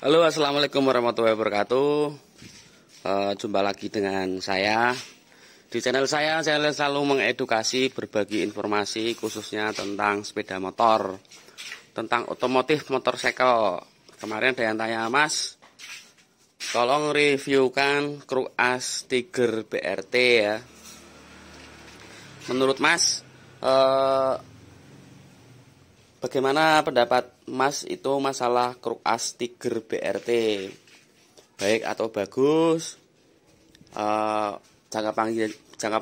Halo, assalamualaikum warahmatullahi wabarakatuh. Jumpa lagi dengan saya di channel saya. Saya selalu mengedukasi, berbagi informasi khususnya tentang sepeda motor, tentang otomotif motorcycle. Kemarin ada yang tanya, Mas, tolong reviewkan Cruas Tiger BRT ya. Menurut Mas, bagaimana pendapat Mas itu masalah Cruas Tiger BRT? Baik atau bagus? Jangka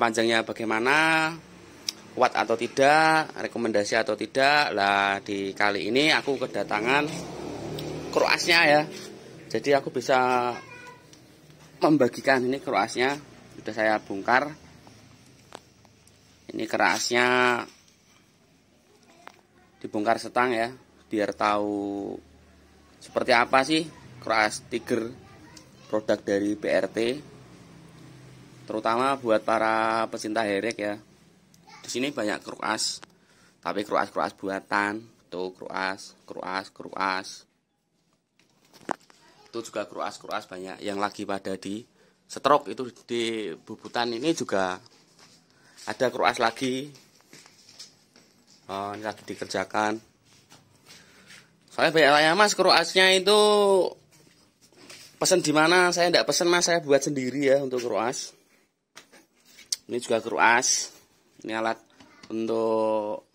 panjangnya bagaimana? Kuat atau tidak? Rekomendasi atau tidak? Lah, di kali ini aku kedatangan Cruasnya ya. Jadi aku bisa membagikan ini Cruasnya. Sudah saya bongkar. Ini kerasnya dibongkar setang ya, biar tahu seperti apa sih Cruas Tiger, produk dari BRT, terutama buat para pecinta herek ya. Di sini banyak Cruas, tapi Cruas buatan, tuh Cruas. Itu juga Cruas banyak yang lagi pada di stroke. Itu di Bubutan ini juga ada Cruas lagi. Oh, ini lagi dikerjakan. Soalnya banyak tanya, Mas, Cruasnya itu pesen di mana? Saya tidak pesen, Mas, saya buat sendiri ya untuk Cruas. Ini juga Cruas. Ini alat untuk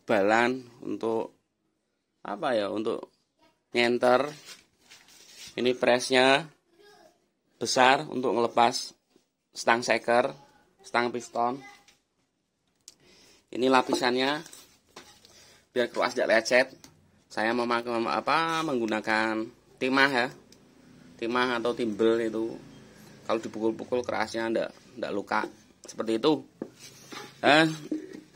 balan, untuk apa ya? Untuk nyenter. Ini presnya besar untuk ngelepas stang seker, stang piston. Ini lapisannya biar Cruas tidak lecet. Saya menggunakan timah ya, timah atau timbel itu. Kalau dipukul-pukul kerasnya ndak luka seperti itu.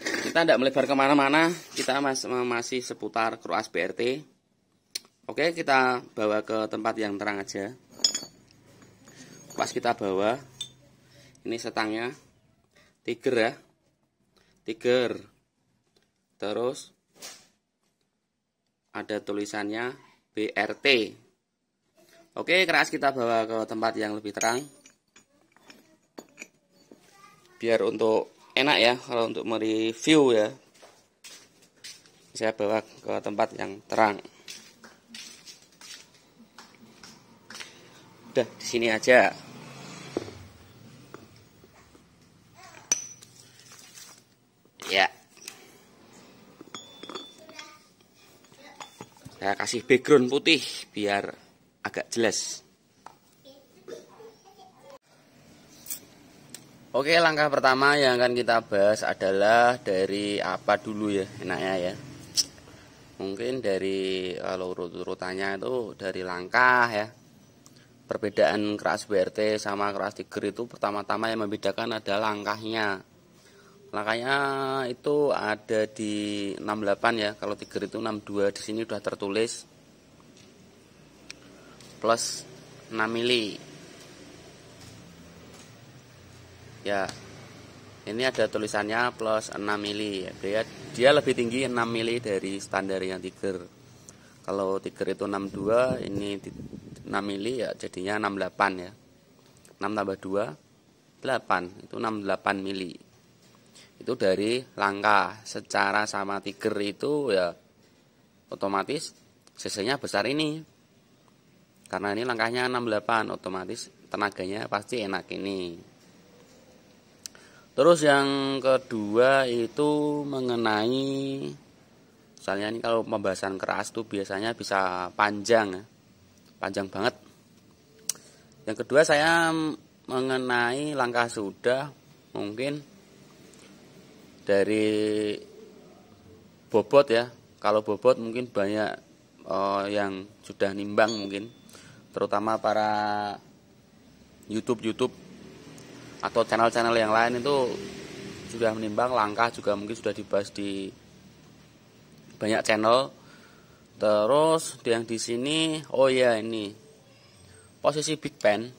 Kita tidak melebar kemana-mana, kita masih seputar Cruas BRT. Oke, kita bawa ke tempat yang terang aja. Pas kita bawa, ini setangnya Tiger ya, Tiger. Terus ada tulisannya BRT. Oke, keras kita bawa ke tempat yang lebih terang. Biar untuk enak ya, kalau untuk mereview ya, saya bawa ke tempat yang terang. Udah di sini aja. Ya. Saya kasih background putih biar agak jelas. Oke, langkah pertama yang akan kita bahas adalah dari apa dulu ya enaknya ya. Mungkin dari urut-urutannya itu dari langkah ya. Perbedaan Cruas BRT sama Cruas Tiger itu pertama-tama yang membedakan adalah langkahnya. Langkahnya itu ada di 68 ya. Kalau Tiger itu 62. Di sini sudah tertulis plus 6 mili. Ya. Ini ada tulisannya plus 6 mili. Dia lebih tinggi 6 mili dari standar yang Tiger. Kalau Tiger itu 62, ini 6 mili ya jadinya 68 ya. 6 tambah 2 8. Itu 68 mili. Itu dari langkah. Secara sama Tiger itu ya otomatis cc-nya besar ini, karena ini langkahnya 68, otomatis tenaganya pasti enak ini. Terus yang kedua itu mengenai, misalnya ini kalau pembahasan keras tuh biasanya bisa panjang ya, panjang banget. Yang kedua saya mengenai langkah sudah, mungkin dari bobot ya. Kalau bobot mungkin banyak yang sudah nimbang mungkin, terutama para YouTube atau channel-channel yang lain itu sudah menimbang langkah, juga mungkin sudah dibahas di banyak channel. Terus yang di sini, oh ya, ini posisi Big Pen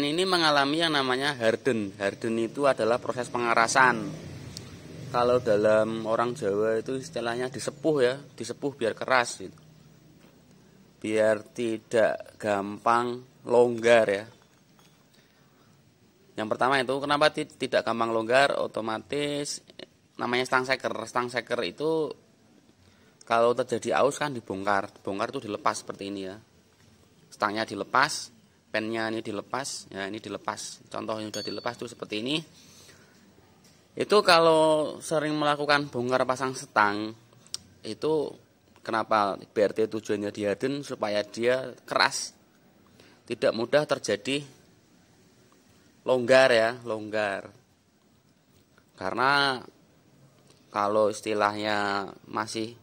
ini mengalami yang namanya harden. Harden itu adalah proses pengerasan. Kalau dalam orang Jawa itu istilahnya disepuh ya, disepuh biar keras gitu. biar tidak gampang longgar ya. Yang pertama itu kenapa tidak gampang longgar, otomatis namanya stang seker. Stang seker itu kalau terjadi aus kan dibongkar itu dilepas seperti ini ya. Stangnya dilepas, pennya ini dilepas, ya ini dilepas. Contoh yang sudah dilepas itu seperti ini. Itu kalau sering melakukan bongkar pasang stang, itu kenapa BRT tujuannya diharden supaya dia keras, tidak mudah terjadi longgar ya, longgar. Karena kalau istilahnya masih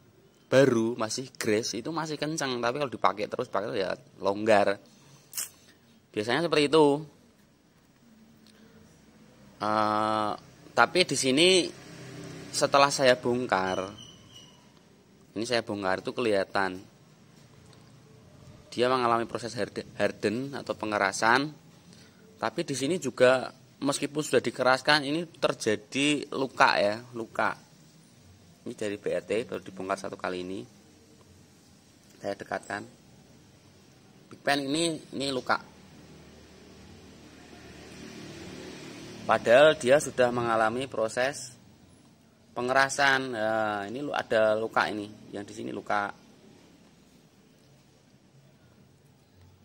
baru, masih grace itu masih kencang, tapi kalau dipakai terus ya longgar. Biasanya seperti itu. Tapi di sini setelah saya bongkar, ini saya bongkar itu kelihatan dia mengalami proses harden atau pengerasan. Tapi di sini juga meskipun sudah dikeraskan, ini terjadi luka ya, luka. Ini dari BRT baru dibongkar satu kali ini. Saya dekatkan. Big Pen ini luka. Padahal dia sudah mengalami proses pengerasan. Nah, ini ada luka ini, yang di sini luka.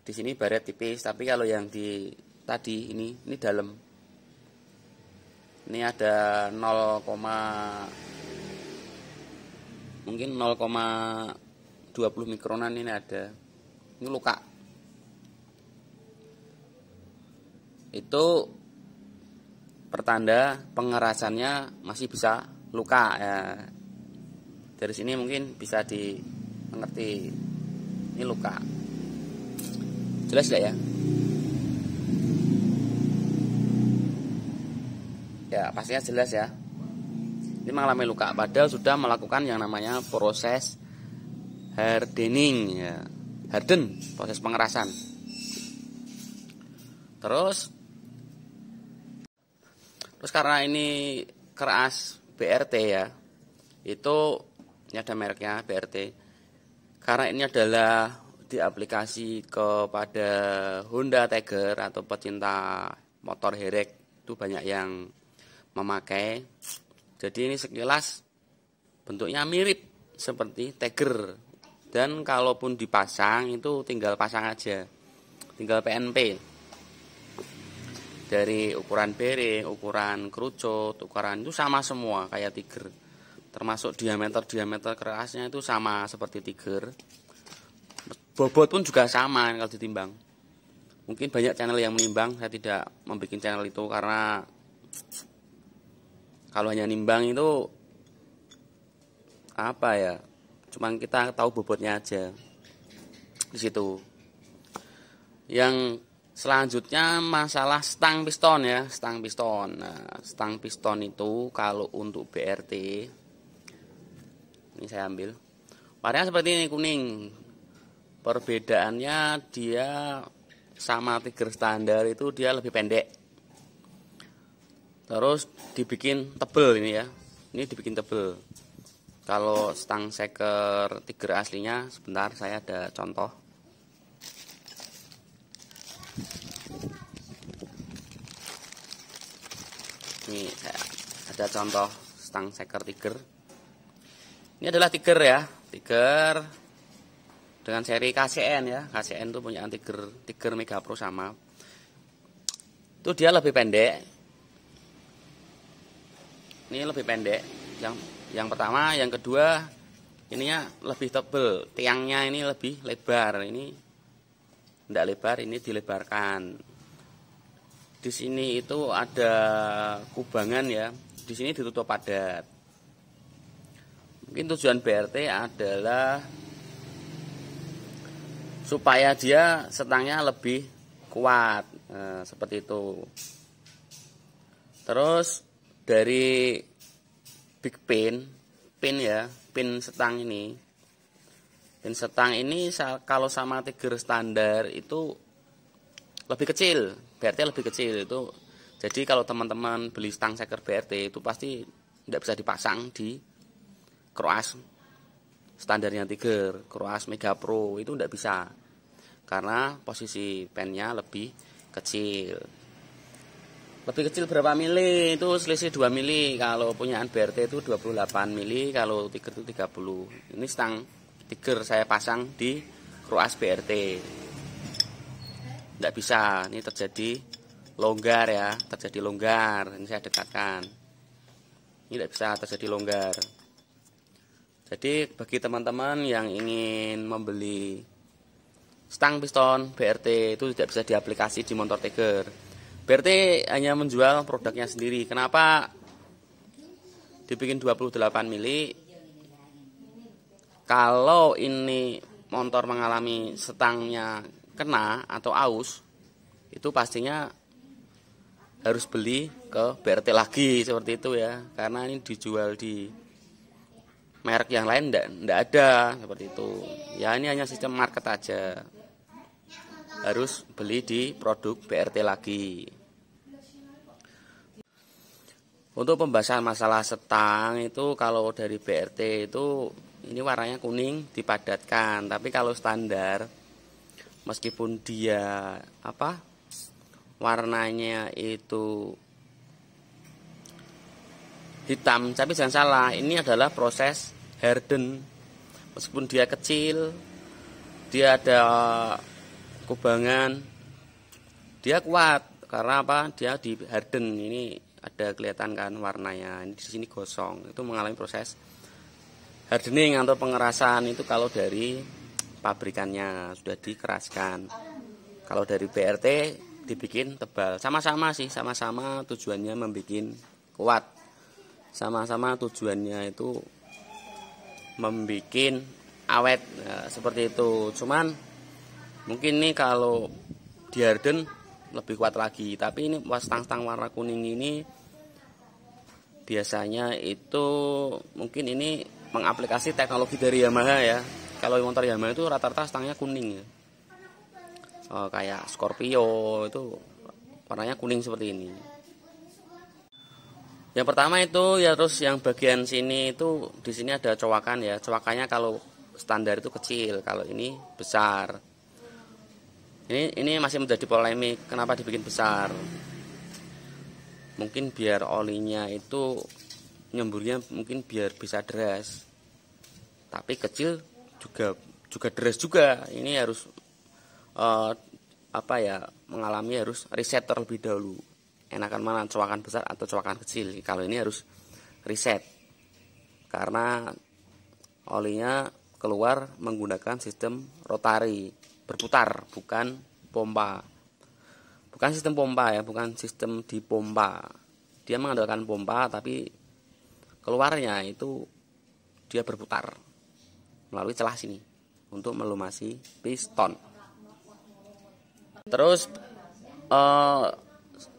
Di sini baret tipis, tapi kalau yang di tadi ini dalam. Ini ada 0,20 mikronan ini ada. Ini luka. Itu pertanda pengerasannya masih bisa luka ya. Dari sini mungkin bisa dimengerti. Ini luka. Jelas tidak ya? Ya, pastinya jelas ya. Ini mengalami luka, padahal sudah melakukan yang namanya proses hardening ya. Harden, proses pengerasan. Terus karena ini keras BRT ya, itu ini ada mereknya BRT. Karena ini adalah diaplikasi kepada Honda Tiger atau pecinta motor herek, itu banyak yang memakai. Jadi ini sekilas bentuknya mirip seperti Tiger, dan kalaupun dipasang itu tinggal pasang aja, tinggal PNP. Dari ukuran bearing, ukuran kerucut, ukuran itu sama semua kayak Tiger. Termasuk diameter kerasnya itu sama seperti Tiger. Bobot pun juga sama kalau ditimbang. Mungkin banyak channel yang menimbang, saya tidak membuat channel itu karena kalau hanya nimbang itu apa ya? Cuman kita tahu bobotnya aja. Di situ. Yang selanjutnya masalah stang piston ya, stang piston. Nah, stang piston itu kalau untuk BRT ini saya ambil. Warnanya seperti ini, kuning. Perbedaannya dia sama Tiger standar itu dia lebih pendek. Terus dibikin tebel ini ya. Ini dibikin tebel. Kalau stang seker Tiger aslinya, sebentar saya ada contoh. Ini ada contoh stang seker Tiger. Ini adalah Tiger ya, Tiger dengan seri KCN ya. KCN itu punya Tiger Mega Pro sama. Itu dia lebih pendek. Ini lebih pendek. Yang pertama, yang kedua, ininya lebih tebel. Tiangnya ini lebih lebar. Ini tidak lebar, ini dilebarkan. Di sini itu ada kubangan ya. Di sini ditutup padat. Mungkin tujuan BRT adalah supaya dia stangnya lebih kuat. Nah, seperti itu. Terus dari big pin ya, pin setang ini. Pin setang ini kalau sama Tiger standar itu lebih kecil, BRT lebih kecil itu. Jadi kalau teman-teman beli stang seker BRT itu pasti tidak bisa dipasang di kroas standarnya Tiger, Croas Mega Pro itu tidak bisa karena posisi pennya lebih kecil. Lebih kecil berapa mili? Itu selisih 2 mili. Kalau punyaan BRT itu 28 mili, kalau Tiger itu 30. Ini stang Tiger saya pasang di Croas BRT. Tidak bisa, ini terjadi longgar ya, terjadi longgar. Ini saya dekatkan. Ini tidak bisa terjadi longgar. Jadi bagi teman-teman yang ingin membeli stang piston BRT itu tidak bisa diaplikasi di motor Tiger. BRT hanya menjual produknya sendiri. Kenapa dibikin 28 mili? Kalau ini motor mengalami stangnya kena atau aus, itu pastinya harus beli ke BRT lagi seperti itu ya. Karena ini dijual di merek yang lain enggak ada seperti itu. Ya ini hanya sistem market aja. Harus beli di produk BRT lagi. Untuk pembahasan masalah stang itu kalau dari BRT itu ini warnanya kuning dipadatkan, tapi kalau standar meskipun dia warnanya itu hitam, tapi jangan salah, ini adalah proses harden. Meskipun dia kecil, dia ada kubangan, dia kuat karena apa? Dia di harden. Ini ada kelihatan kan warnanya. Ini di sini gosong. Itu mengalami proses hardening atau pengerasan. Itu kalau dari pabrikannya sudah dikeraskan. Kalau dari BRT dibikin tebal. Sama-sama sih, sama-sama tujuannya membuat kuat. Sama-sama tujuannya itu membuat awet seperti itu. Cuman mungkin nih kalau di harden lebih kuat lagi. Tapi ini stang-stang warna kuning ini biasanya itu mungkin ini mengaplikasi teknologi dari Yamaha ya. Kalau motor Yamaha itu rata-rata stangnya kuning ya. Kayak Scorpio itu warnanya kuning seperti ini. Yang pertama itu ya, terus yang bagian sini itu di sini ada cowakan ya. Cowakannya kalau standar itu kecil, kalau ini besar. Ini masih menjadi polemik, kenapa dibikin besar? Mungkin biar olinya itu nyemburnya mungkin biar bisa deras. Tapi kecil juga deras juga. Ini harus mengalami harus riset terlebih dahulu. Enakan mana, cowakan besar atau cowakan kecil? Kalau ini harus riset karena olinya keluar menggunakan sistem rotari, berputar, bukan pompa. Bukan sistem pompa ya, bukan sistem dipompa. Dia mengandalkan pompa tapi keluarnya itu dia berputar melalui celah sini untuk melumasi piston. Terus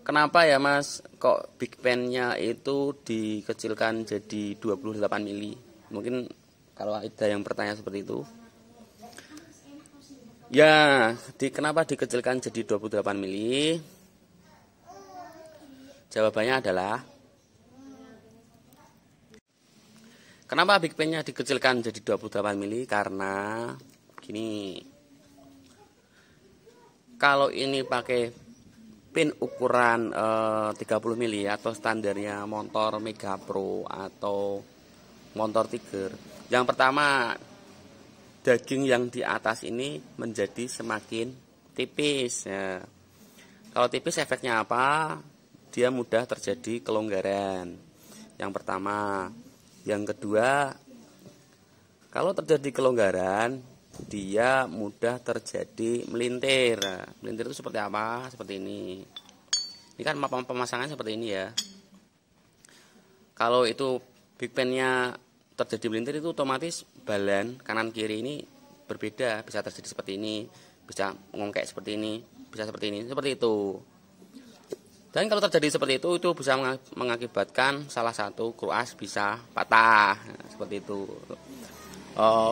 kenapa ya Mas kok big pan-nya itu dikecilkan jadi 28 mili? Mungkin kalau ada yang bertanya seperti itu. Ya, kenapa dikecilkan jadi 28 mili? Jawabannya adalah kenapa big pan-nya dikecilkan jadi 28 mili? Karena gini. Kalau ini pakai pin ukuran 30 mili atau standarnya motor Mega Pro atau motor Tiger, yang pertama daging yang di atas ini menjadi semakin tipis ya. Kalau tipis efeknya apa? Dia mudah terjadi kelonggaran. Yang pertama. Yang kedua, kalau terjadi kelonggaran dia mudah terjadi melintir. Melintir itu seperti apa? Seperti ini. Ini kan pemasangan seperti ini ya. Kalau itu big pan-nya terjadi melintir itu otomatis balan kanan kiri ini berbeda. Bisa terjadi seperti ini, bisa ngongkek seperti ini, bisa seperti ini, seperti itu. Dan kalau terjadi seperti itu bisa mengakibatkan salah satu Croas bisa patah. Seperti itu.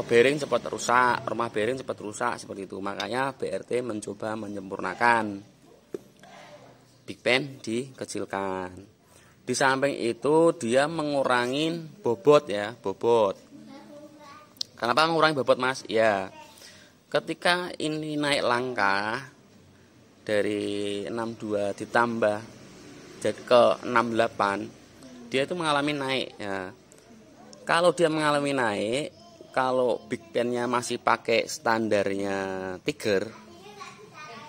Bearing cepat rusak, rumah bearing cepat rusak seperti itu. Makanya BRT mencoba menyempurnakan, big pan dikecilkan. Di samping itu dia mengurangi bobot ya, bobot. Kenapa mengurangi bobot, Mas? Ya, ketika ini naik langkah dari 62 ditambah jadi ke 68, dia itu mengalami naik ya. Kalau dia mengalami naik, kalau big bandnya masih pakai standarnya Tiger,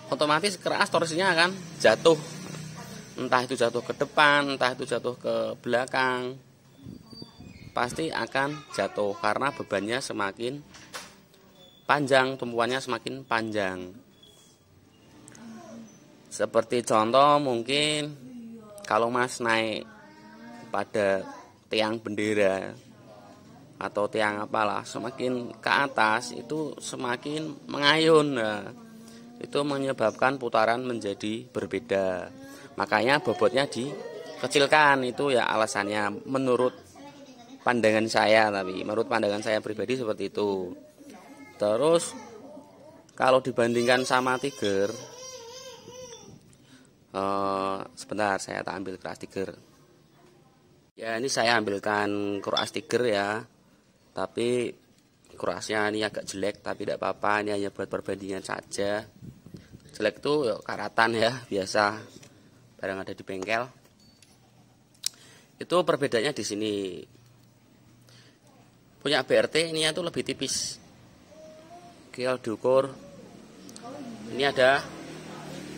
otomatis keras torsinya akan jatuh. Entah itu jatuh ke depan, entah itu jatuh ke belakang, pasti akan jatuh karena bebannya semakin panjang, tumpuannya semakin panjang. Seperti contoh mungkin kalau Mas naik pada tiang bendera atau tiang apalah, semakin ke atas itu semakin mengayun. Nah, itu menyebabkan putaran menjadi berbeda. Makanya bobotnya dikecilkan, itu ya alasannya menurut pandangan saya, tapi menurut pandangan saya pribadi seperti itu. Terus kalau dibandingkan sama Tiger, sebentar saya tak ambil keras Tiger. Ya ini saya ambilkan keras Tiger ya, tapi kerasnya ini agak jelek, tapi tidak apa-apa, ini hanya buat perbandingan saja. Jelek itu ya karatan ya, biasa barang ada di bengkel. Itu perbedaannya di sini. Punya BRT ini itu lebih tipis. Kalau diukur ini ada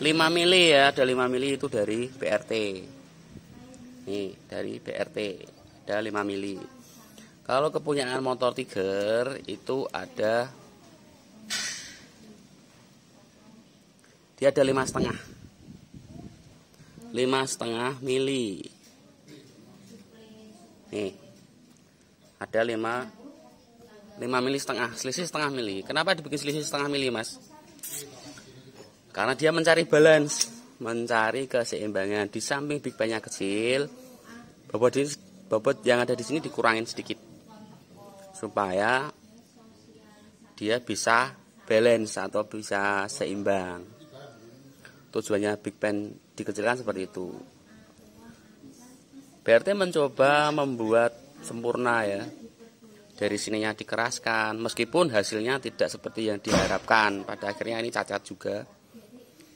5 mili ya, ada 5 mili itu dari BRT. Nih, dari BRT ada 5 mili. Kalau kepunyaan motor Tiger itu ada, dia ada 5,5 mili. Nih, ada 5 mili setengah, selisih setengah mili. Kenapa dibikin selisih setengah mili, Mas? Karena dia mencari balance, mencari keseimbangan. Di samping big bandnya kecil, bobot yang ada di sini dikurangin sedikit supaya dia bisa balance atau bisa seimbang. Tujuannya big band dikecilkan seperti itu. BRT mencoba membuat sempurna ya. Dari sininya dikeraskan, meskipun hasilnya tidak seperti yang diharapkan. Pada akhirnya ini cacat juga.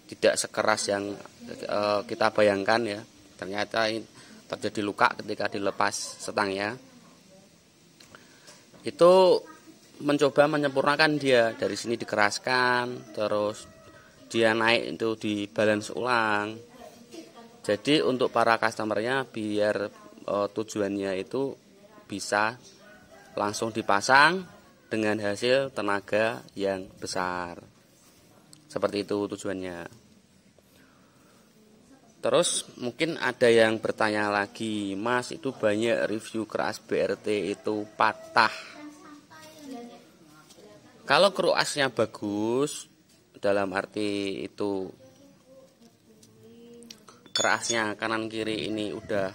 Tidak sekeras yang kita bayangkan ya. Ternyata ini terjadi luka ketika dilepas setangnya. Itu mencoba menyempurnakan dia. Dari sini dikeraskan, terus dia naik itu dibalance ulang. Jadi untuk para customernya biar tujuannya itu bisa langsung dipasang dengan hasil tenaga yang besar. Seperti itu tujuannya. Terus mungkin ada yang bertanya lagi, Mas, itu banyak review keras BRT itu patah. Kalau keruasnya bagus, dalam arti itu kerasnya kanan kiri ini udah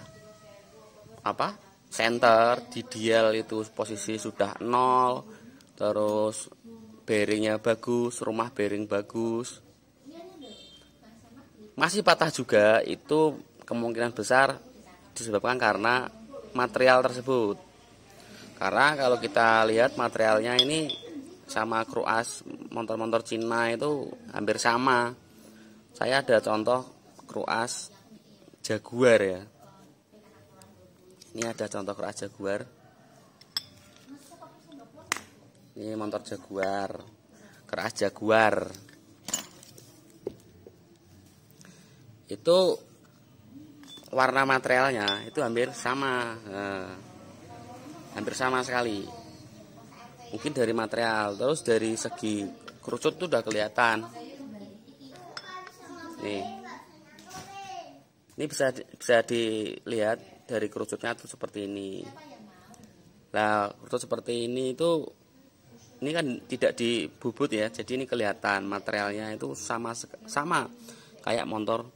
center, di dial itu posisi sudah 0, terus bearingnya bagus, rumah bearing bagus, masih patah juga, itu kemungkinan besar disebabkan karena material tersebut. Karena kalau kita lihat materialnya ini sama kruas motor-motor Cina itu hampir sama. Saya ada contoh kruas Jaguar ya. Ini ada contoh keras Jaguar. Ini motor Jaguar, keras Jaguar. Itu warna materialnya itu hampir sama, hampir sama sekali. Mungkin dari material, terus dari segi kerucut itu udah kelihatan. Ini bisa dilihat. Dari kerucutnya itu seperti ini. Nah, kerucut seperti ini kan tidak dibubut ya, jadi ini kelihatan materialnya itu sama kayak motor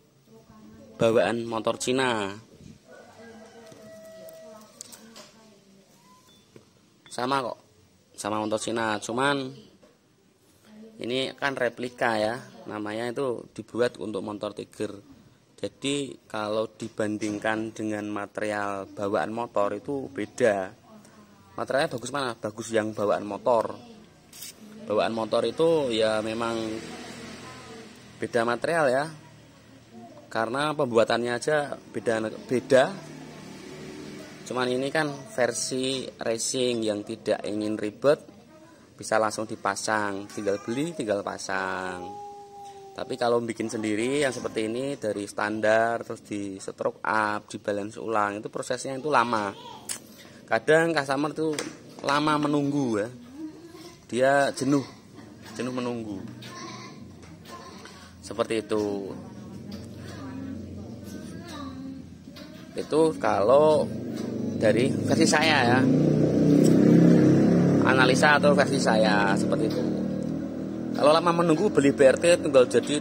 bawaan motor Cina. Sama kok, sama motor Cina, cuman ini kan replika ya, namanya itu dibuat untuk motor Tiger. Jadi kalau dibandingkan dengan material bawaan motor itu beda. Materialnya bagus mana? Bagus yang bawaan motor. Bawaan motor itu ya memang beda material ya. Karena pembuatannya aja beda. Cuman ini kan versi racing yang tidak ingin ribet, bisa langsung dipasang, tinggal beli, tinggal pasang. Tapi kalau bikin sendiri yang seperti ini dari standar terus di stroke up, di balance ulang, itu prosesnya itu lama. Kadang customer itu lama menunggu ya. Dia jenuh menunggu. Seperti itu. Itu kalau dari versi saya ya. Analisa atau versi saya seperti itu. Kalau lama menunggu beli BRT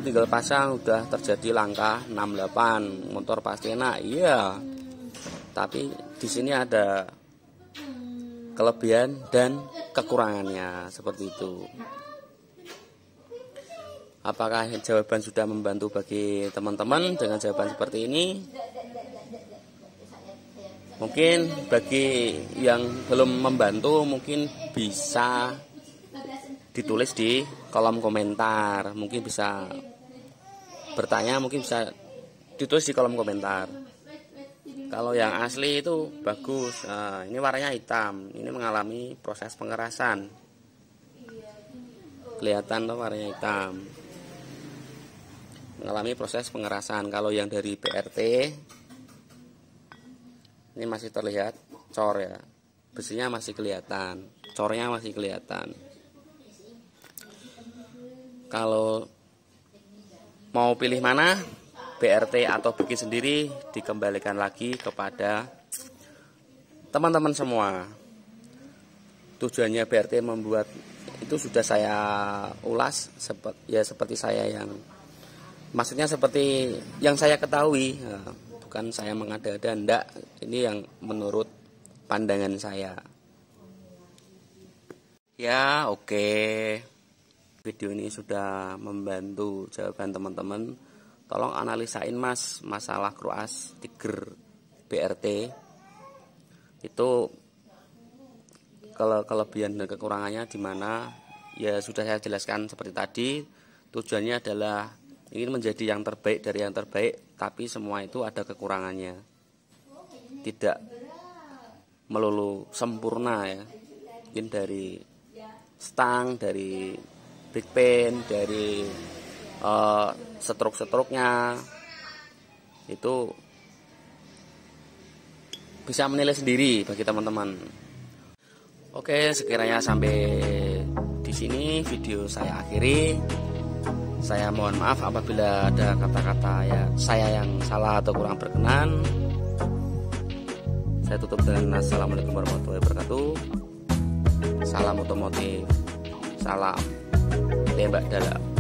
tinggal pasang, udah terjadi langkah 68, motor pasti enak. Iya. Tapi di sini ada kelebihan dan kekurangannya seperti itu. Apakah jawaban sudah membantu bagi teman-teman dengan jawaban seperti ini? Mungkin bagi yang belum membantu mungkin bisa ditulis di kolom komentar. Mungkin bisa bertanya, mungkin bisa ditulis di kolom komentar. Kalau yang asli itu bagus. Nah, ini warnanya hitam. Ini mengalami proses pengerasan. Kelihatan tuh warnanya hitam. Mengalami proses pengerasan. Kalau yang dari BRT ini masih terlihat cor ya. Besinya masih kelihatan, cornya masih kelihatan. Kalau mau pilih mana, BRT atau bikin sendiri, dikembalikan lagi kepada teman-teman semua. Tujuannya BRT membuat itu sudah saya ulas seperti saya yang maksudnya seperti yang saya ketahui, bukan saya mengada-ada, enggak. Ini yang menurut pandangan saya. Ya, oke. Video ini sudah membantu jawaban teman-teman. Tolong analisain Mas masalah Kruas Tiger BRT. Itu kelebihan dan kekurangannya di mana? Ya sudah saya jelaskan seperti tadi. Tujuannya adalah ingin menjadi yang terbaik dari yang terbaik, tapi semua itu ada kekurangannya. Tidak melulu sempurna ya. Mungkin dari stang, dari big pen, dari stroke-nya itu bisa menilai sendiri bagi teman-teman. Oke, sekiranya sampai di sini video saya akhiri. Saya mohon maaf apabila ada kata-kata ya saya yang salah atau kurang berkenan. Saya tutup dengan assalamualaikum warahmatullahi wabarakatuh. Salam otomotif, salam tembak dalam.